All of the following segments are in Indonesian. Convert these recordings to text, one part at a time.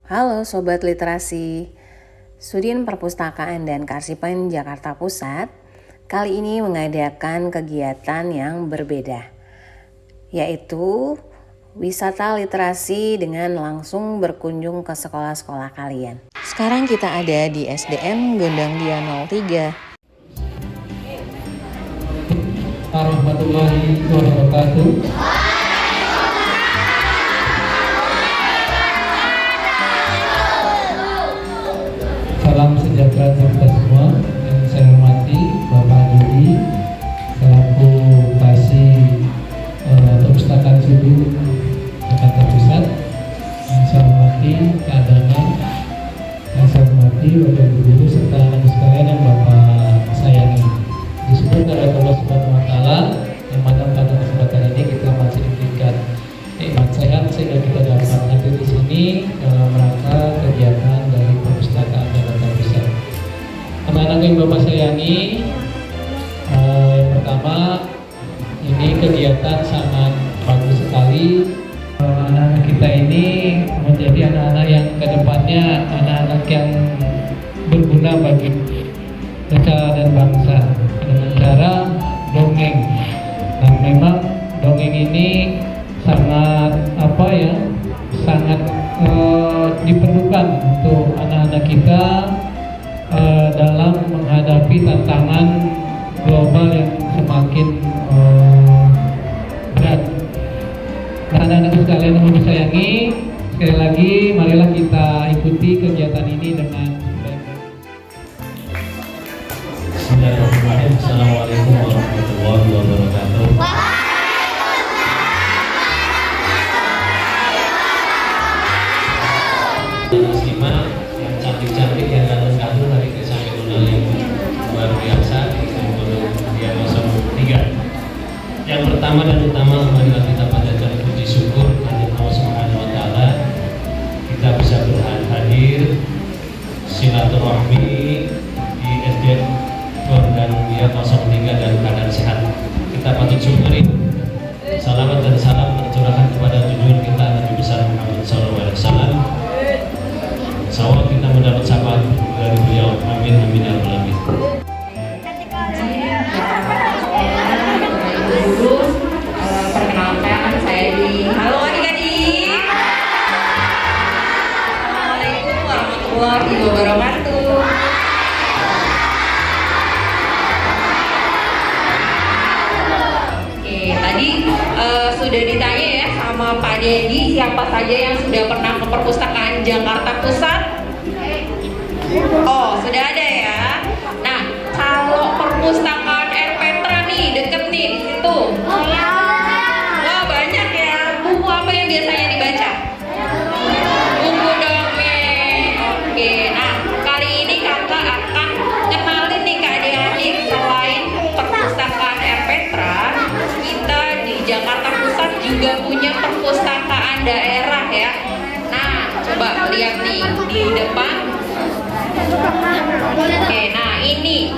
Halo Sobat Literasi, Sudin Perpustakaan dan Kearsipan Jakarta Pusat kali ini mengadakan kegiatan yang berbeda, yaitu wisata literasi dengan langsung berkunjung ke sekolah-sekolah kalian. Sekarang kita ada di SDN Gondang Dia 03. Warahmatullahi wabarakatuh. Salam sejahtera untuk kita semua. Yang saya hormati Bapak Judi selaku Kasih Perpustakaan Sudin Jakarta Pusat. Yang saya hormati Kak Dana, yang saya hormati Bapak Guru serta anak sekalian yang Bapak sayangi. Disebut oleh Allah Subhanahu wa Ta'ala, yang mana pada kesempatan ini kita masih diberikan nikmat sehat sehingga kita dapat hadir di sini dalam rangka kegiatan dari Perpustakaan Jakarta Pusat. Anak-anak yang Bapak sayangi, yang pertama ini kegiatan sangat bagus sekali. Anak-anak kita ini menjadi anak-anak yang kedepannya anak-anak yang berguna bagi negara dan bangsa dengan cara dongeng. Dan memang dongeng ini sangat sangat diperlukan untuk anak-anak kita dalam menghadapi tantangan global yang semakin berat. Nah, anak-anak sekalian yang disayangi, sekali lagi marilah kita ikuti kegiatan ini dengan Bismillahirrahmanirrahim. Assalamualaikum warahmatullahi wabarakatuh. Muslimah yang cantik-cantik yang ganteng-ganteng dari desa Medunal yang luar biasa di Gunung Dia 03. Yang pertama dan utama, marilah kita panjatkan puji syukur kepada Allah Subhanahu wa Ta'ala. Kita bisa hadir silaturahmi di SDN Gondang Dia 03 dan keadaan sehat. Kita patut syukuri. Salawat dan salam tercurahkan kepada junjungan kita Nabi besar Muhammad SAW. Insya kita mendapat syafaat dari beliau. Amin amin ya rabbal alamin. Guru, perkenalkan saya di halo adik-adik. Assalamualaikum warahmatullahi wabarakatuh. Oke, tadi sudah ditanya ya sama Pak Dedi siapa saja yang sudah pernah ke Perpustakaan Jakarta Pusat. Oh, sudah ada ya. Nah, kalau Perpustakaan R. Petra nih deket nih di situ. Wah, banyak ya. Buku apa yang biasanya dibaca? Buku dongeng. Oke, nah kali ini kakak akan kenalin nih ke adik-adik. Selain Perpustakaan R. Petra, kita di Jakarta Pusat juga punya perpustakaan daerah ya. Nah, coba lihat nih di depan. Oke, nah ini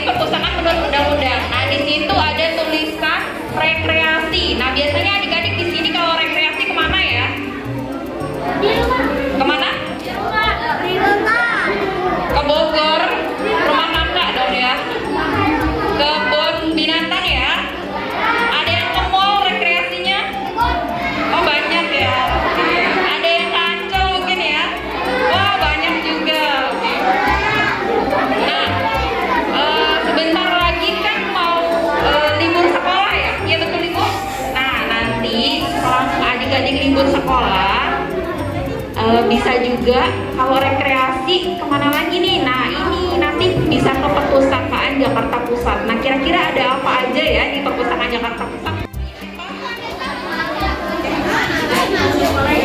perpustakaan menurut undang-undang. Nah, di situ ada tulisan rekreasi. Nah, biasanya adik-adik di sini kalau rekreasi kemana ya? Kemana? Ke Bogor, rumah kakak dong ya. Kebun binatang ya. Ada yang ke mall rekreasinya? Oh, banyak ya. Oke. Ada yang ke Ancol mungkin ya? Wah, banyak juga. Oke. Nah, sebentar lagi kan mau libur sekolah ya? Iya betul Ibu? Nah, nanti setelah adik-adik libur sekolah bisa juga kalau rekreasi kemana lagi nih? Nah, ini nanti bisa ke Perpustakaan Jakarta Pusat. Nah, kira-kira ada apa aja ya di Perpustakaan Jakarta Pusat?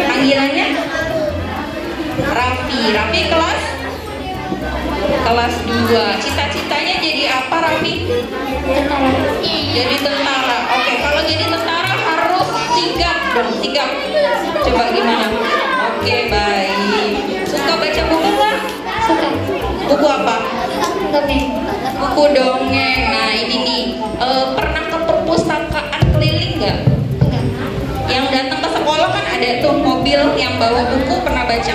Panggilannya Raffi kelas 2. Cita-citanya jadi apa Raffi? Jadi tentara. Oke, kalau jadi tentara harus sigap dong, sigap. Coba gimana? Oke, baik. Suka baca buku nggak? Suka. Buku apa? Dongeng. Buku dongeng. Nah, ini nih. Pernah ke perpustakaan keliling nggak? Yang datang ke sekolah kan ada tuh mobil yang bawa buku, pernah baca?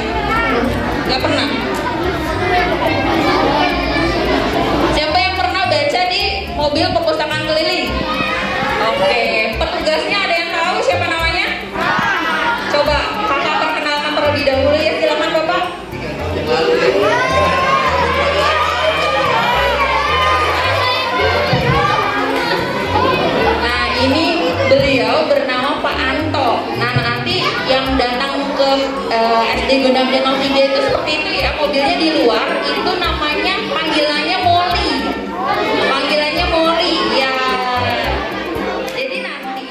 Genap Danau Tiga itu seperti itu ya, mobilnya di luar, itu namanya panggilannya Molly. Panggilannya Molly, ya. Jadi nanti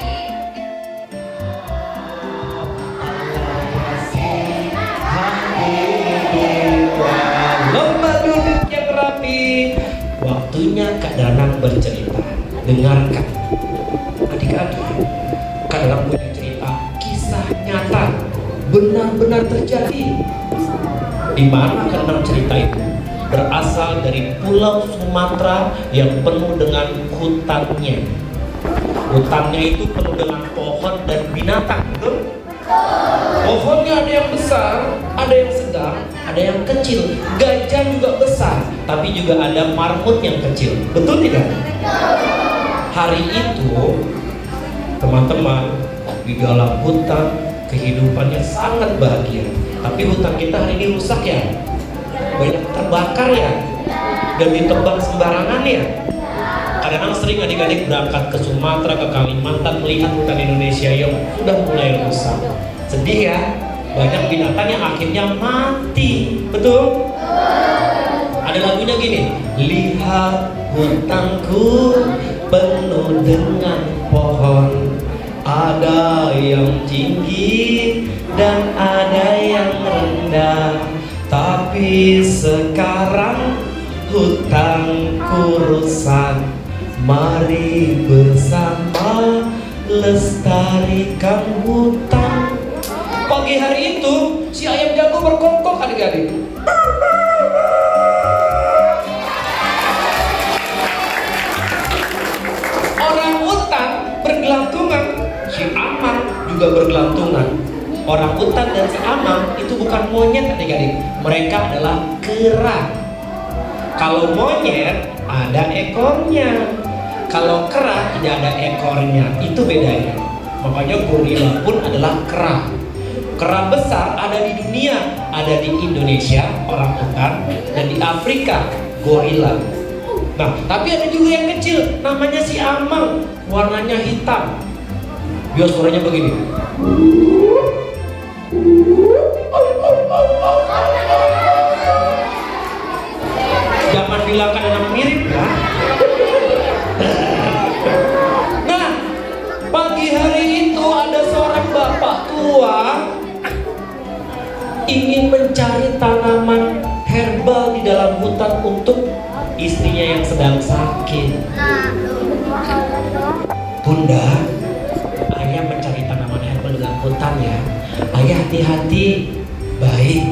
lomba duduk yang rapi. Waktunya Kak Danang bercerita. Dengarkan adik-adik, Kak Danang punya cerita kisah nyata, benar-benar terjadi. Di mana Kak Danang cerita itu berasal dari Pulau Sumatera yang penuh dengan hutannya. Hutannya itu penuh dengan pohon dan binatang, betul? Pohonnya ada yang besar, ada yang sedang, ada yang kecil. Gajah juga besar, tapi juga ada marmut yang kecil. Betul tidak? Hari itu, teman-teman, di dalam hutan kehidupannya sangat bahagia. Tapi hutan kita hari ini rusak ya, banyak terbakar ya, dan ditebang sembarangan ya. Kadang-kadang sering adik-adik berangkat ke Sumatera, ke Kalimantan, melihat hutan Indonesia yang sudah mulai rusak. Sedih ya, banyak binatang yang akhirnya mati. Betul? Ada lagunya gini, lihat hutanku penuh dengan pohon, ada yang tinggi dan ada yang rendah. Tapi sekarang hutanku rusak, mari bersama lestarikan hutan. Pagi hari itu si ayam jago berkokok adik-adik. Orang hutan bergelantungan, si amang juga bergelantungan. Orang hutan dan si amang itu bukan monyet adik-adik, mereka adalah kera. Kalau monyet ada ekornya, kalau kera tidak ada ekornya, itu bedanya. Makanya gorila pun adalah kera. Kera besar ada di dunia, ada di Indonesia orang hutan, dan di Afrika gorila. Nah, tapi ada juga yang kecil, namanya si amang, warnanya hitam. Dia suaranya begini. Jangan bilang kadang mirip ya. Nah, pagi hari itu ada seorang bapak tua ingin mencari tanaman herbal di dalam hutan untuk istrinya yang sedang sakit. Bunda, ayah mencari tanaman herbal di dalam hutan ya. Ayah hati-hati, baik.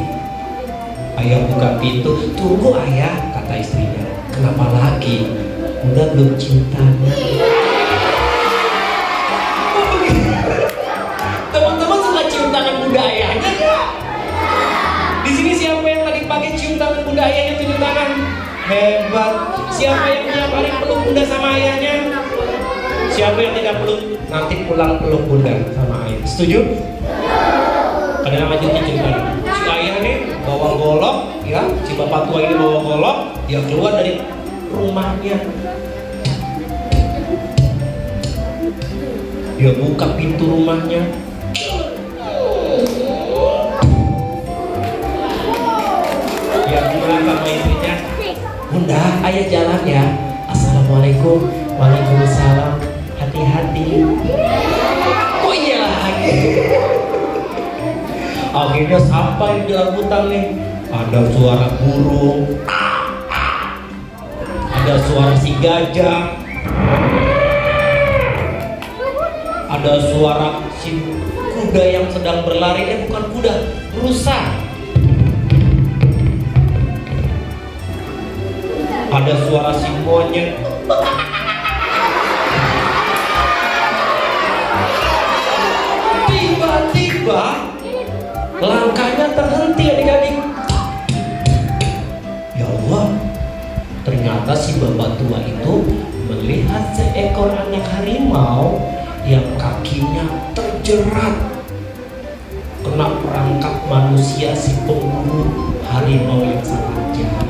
Ayah buka pintu, tunggu ayah, kata istrinya. Kenapa lagi? Bunda belum cinta. Teman-teman suka cium tangan bunda ayahnya nggak? Di sini siapa yang tadi pagi cium tangan bunda ayahnya, tunjuk tangan? Hebat. Siapa yang tiap hari peluk bunda sama ayahnya? Siapa yang tidak peluk? Nanti pulang peluk bunda sama ayah. Setuju? Kadang lanjutin ceritanya. Si ayah nih bawa golok, ya. Si bapak tua ini bawa golok. Dia keluar dari rumahnya. Dia buka pintu rumahnya. Dia bilang sama istrinya, Bunda, ayah jalan ya. Assalamualaikum. Waalaikumsalam. Hati-hati. Oh iya lagi. Akhirnya sampai di dalam hutan nih. Ada suara burung, ada suara si gajah, ada suara si kuda yang sedang berlari. Bukan kuda, rusa. Ada suara si monyet. Tiba-tiba langkahnya terhenti adik-adik. Ya Allah, ternyata si bapak tua itu melihat seekor anak harimau yang kakinya terjerat kena perangkap manusia, si pemburu harimau yang sangat jahat.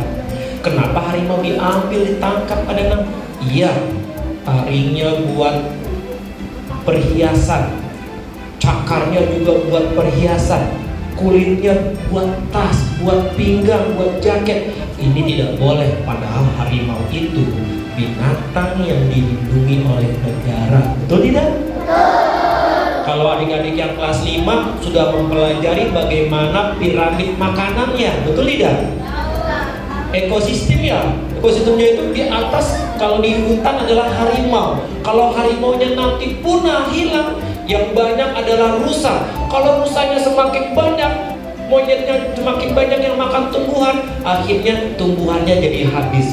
Kenapa harimau diambil, ditangkap kadang-kadang? Iya, taringnya buat perhiasan, cakarnya juga buat perhiasan. kulitnya buat tas, buat pinggang, buat jaket. Ini tidak boleh, padahal harimau itu binatang yang dilindungi oleh negara. Betul tidak? Kalau adik-adik yang kelas 5 sudah mempelajari bagaimana piramid makanannya, betul tidak? Ekosistem ya, ekosistemnya itu di atas, kalau di hutan adalah harimau. Kalau harimaunya nanti punah, hilang, yang banyak adalah rusa. Kalau rusanya semakin banyak, monyetnya semakin banyak yang makan tumbuhan, akhirnya tumbuhannya jadi habis.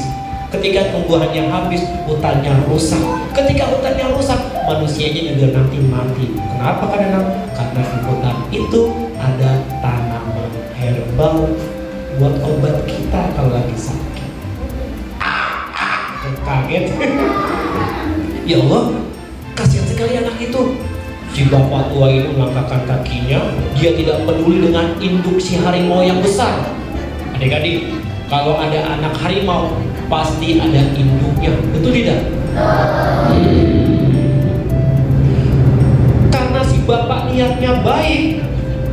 Ketika tumbuhannya habis, hutannya rusak. Ketika hutannya rusak, manusianya juga nanti mati. Kenapa? Karena di hutan itu ada tanaman herbal buat obat kita kalau lagi sakit. Kaget. Ya Allah, kasihan sekali anak itu. Si bapak tua ini melangkahkan kakinya, dia tidak peduli dengan induk si harimau yang besar. Adik-adik, kalau ada anak harimau, pasti ada induknya, betul tidak? Karena si bapak niatnya baik,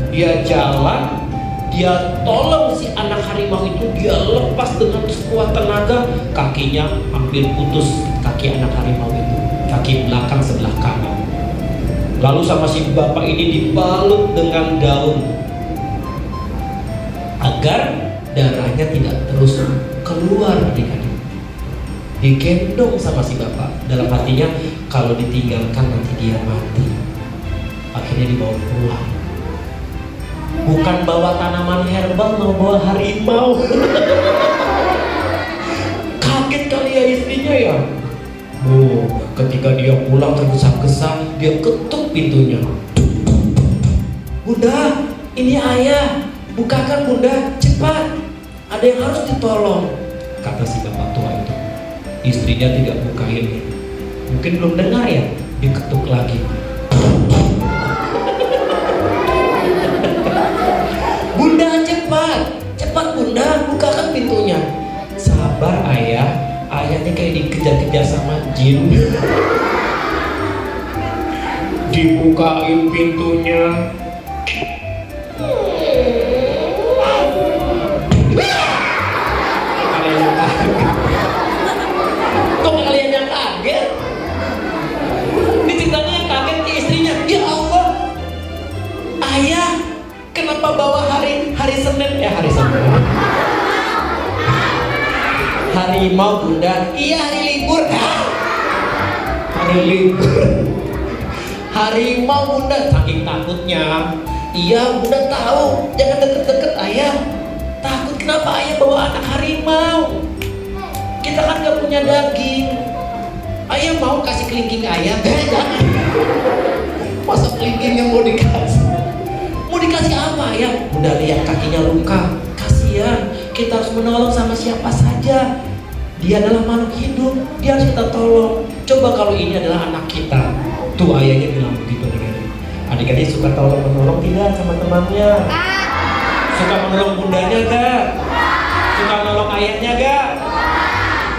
dia jalan, dia tolong si anak harimau itu, dia lepas dengan sekuat tenaga, kakinya hampir putus, kaki anak harimau itu, kaki belakang sebelah kanan. Lalu sama si bapak ini dibalut dengan daun agar darahnya tidak terus keluar, adik-adik. Digendong sama si bapak, dalam hatinya kalau ditinggalkan nanti dia mati. Akhirnya dibawa pulang. Bukan bawa tanaman herbal, mau bawa harimau. Kaget kali ya istrinya ya. Oh, ketika dia pulang tergesa-gesa, dia ketuk pintunya. Bunda, ini ayah. Bukakan bunda, cepat. Ada yang harus ditolong, kata si bapak tua itu. Istrinya tidak bukain. Mungkin belum dengar ya, diketuk lagi. Bunda, cepat, cepat bunda, bukakan pintunya. Sabar ayah. Ayahnya kayak dikejar-kejar sama jin. Dibukain pintunya. Kalian yang kaget. Kok kalian yang kaget? Diceritanya yang kaget ke istrinya. Ya Allah, ayah, kenapa bawa hari Senin? Ya hari Senin. Harimau bunda, iya hari libur. Hari libur. Harimau bunda, saking takutnya. Iya bunda tahu, jangan deket-deket ayah. Takut kenapa ayah bawa anak harimau? Kita kan gak punya daging. Ayah mau kasih kelingking ayah? Jangan. Masa kelingkingnya mau dikasih? Mau dikasih apa ayah? Bunda lihat kakinya luka, kasihan. Kita harus menolong sama siapa saja. Dia adalah makhluk hidup, dia harus kita tolong. Coba kalau ini adalah anak kita. Tuh ayahnya bilang begitu adik-adik. Adik-adik suka tolong-menolong tidak sama temannya? Suka menolong bundanya gak? Suka menolong ayahnya gak?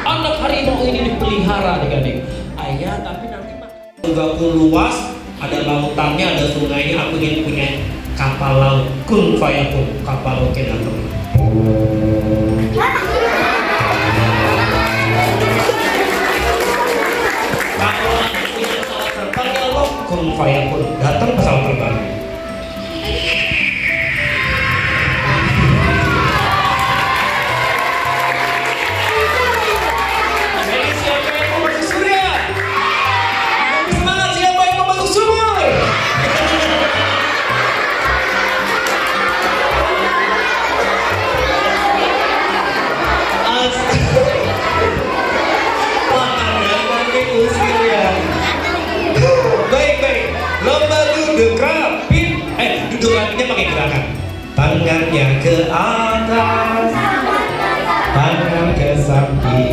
Anak harimau ini dipelihara adik-adik. Ayah tapi nanti juga luas, ada lautannya, ada sungainya. Aku ingin punya kapal laut, kun fayakun, kapal laut yang datang. Kalau aku punya pesawat terbang, ya Allah, kun fayakun, datang pesawat terbang. Jadi siapa yang mau masuk surga? Semangat, siapa yang mau masuk sumur? Baik-baik, lomba duduk rapid. Duduk rapidnya pakai gerakan. Tangannya ke atas, tangan ke samping,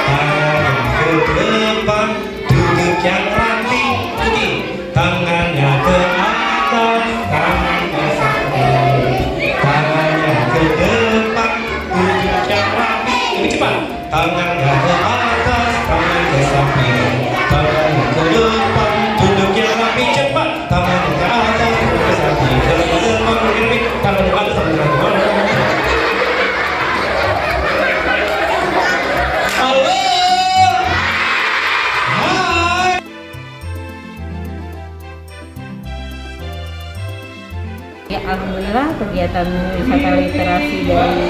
tangan ke depan, duduk yang rapi. Tangannya ke atas, tangan ke samping, tangannya ke depan, duduk yang rapi. Lebih cepat. Tangannya ke atas, tangan ke samping, tangannya ke depan, duduk yang rapi. Cepat. Tangannya ke atas, tangan ke samping, tangan ke depan, duduk yang rapi. kegiatan wisata literasi dari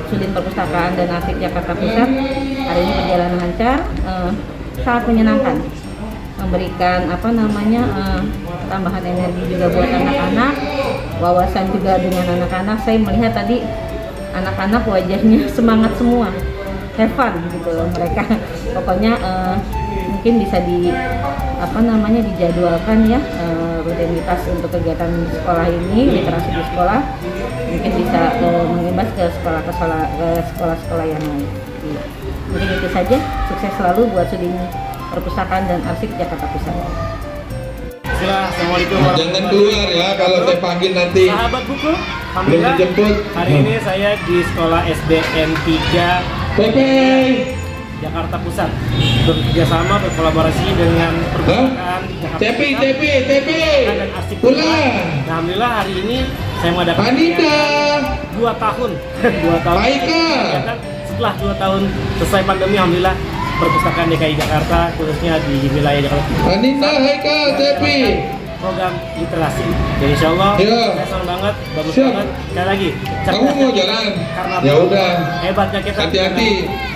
Sudin Perpustakaan dan Arsip Jakarta Pusat hari ini berjalan lancar, sangat menyenangkan, memberikan tambahan energi juga buat anak-anak, wawasan juga dengan anak-anak. Saya melihat tadi anak-anak wajahnya semangat semua, have fun gitu loh mereka. Pokoknya mungkin bisa dijadwalkan ya rutinitas untuk kegiatan sekolah ini, literasi di sekolah, mungkin bisa mengimbas ke sekolah-sekolah yang lain. Mungkin itu saja. Sukses selalu buat Sudin Perpustakaan dan Arsip Jakarta Pusat. Assalamualaikum Jangan keluar ya kalau saya panggil nanti. Sahabat buku, Belum alhamdulillah dijemput. hari ini saya di sekolah SDN 3 Pepe. Jakarta Pusat bekerja sama berkolaborasi dengan perpustakaan Jakarta Cepi, Pusat cepi, cepi. dan Arsip Pulang. Pusat. Nah, alhamdulillah hari ini saya mengadakan Anita. 2 tahun 2 tahun Baika. setelah 2 tahun selesai pandemi, alhamdulillah perpustakaan DKI Jakarta khususnya di wilayah Jakarta Anita, Haikal, Cepi. program literasi. Jadi insya Allah Ya. saya senang banget, bagus Siap. banget. Sekali lagi, Kamu mau jalan? Karena Ya udah. hebatnya kita Hati-hati.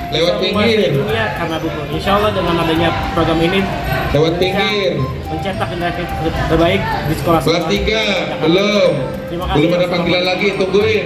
Lewat bisa menguasai pinggir. dunia karena buku. Insya Allah dengan adanya program ini Lewat bisa pinggir. mencetak generasi terbaik di sekolah. Kelas 3 belum. Terima kasih. Belum ada panggilan lagi, tungguin.